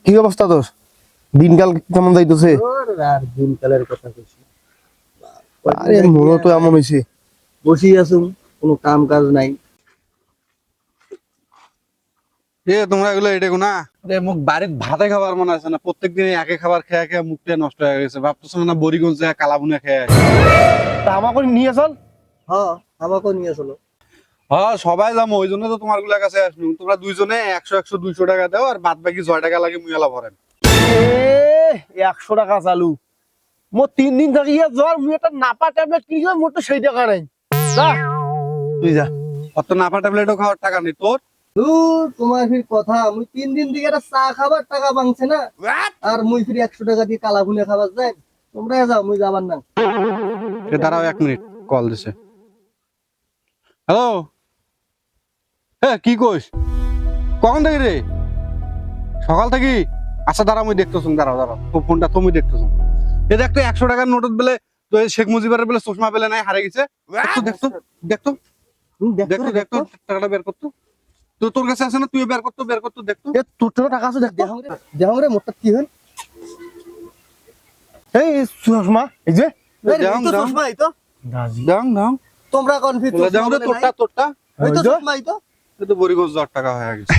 কি অবস্থা তোর? দিনকাল কেমন যাইতেছে? আর দিনকালের কথা কইছি, আরে মনে তো এমন হইছে। বসি আছো, কোনো কাম কাজ নাই। তোমরা এগুলো এটা না রে, মুখ বাড়ির ভাতে খাবার মনে আছে না? প্রত্যেকদিন একই খাবার খেয়ে খেয়ে মুখটা নষ্ট হয়ে গেছে। ভাবতেছ না বরিগঞ্জ যায় কালাবুনে খেয়ে আসে? তা আমার করে নিয়ে চল। হ্যাঁ, আমাকেও নিয়ে চলো। হ্যাঁ সবাই যাবো, ওই জন্য তো তোমার গুলার কাছে আসবো। তোমরা দুইজনে 100 100 200 টাকা দাও, আর বাদ বাকি 6 টাকা লাগে মুয়ালা ভরেন। 100 টাকা চালু। মোর 3 দিন থাকি জ্বর, মুই একটা নাপা ট্যাবলেট কিনি, মোর তো সেই টাকা নাই। যা তুই যা। অত নাপা ট্যাবলেটও খাওয়ার টাকা নেই তোর। তোমার ফির কথা, মুই 3 দিন থেকে একটা চা খাবার টাকা বাংছে না, আর মুই ফির 100 টাকা দিয়ে কালা ভুনে খাবার যাই। তোমরা যাও, মুই যাবার না। দাঁড়াও 1 মিনিট, কল দিছে। হ্যালো, হ্যাঁ কি কইস? কখন থেকে রে? সকাল থেকে? আচ্ছা দাঁড়াও, মুই দেখতেছ। দাঁড়াও দাঁড়াও, ফোনটা তুমি দেখতেছ। এ দেখতো 100 টাকার নোটত বেলে তো শেখ মুজিবের বেলে চশমা পেলে নাই, হারে গেছে। দেখতো দেখতো দেখতো দেখতো দেখতো টাকাটা বের করতো। তো তোর কাছে আছে না? তুই বের করতো দেখতো। তোর তো টাকা আছে, দেখ। দেখো রে, মোটটা কি হল? এই সুষমা, এই যে দাও, দাও। চশমা এই তো। দাও দাও, তোমরা কনফিউজ দাও রে, তোরটা তোরটা। এই তো চশমা এই তো। এ তো বরিগঞ্জ 10 টাকা হয়ে গেছে।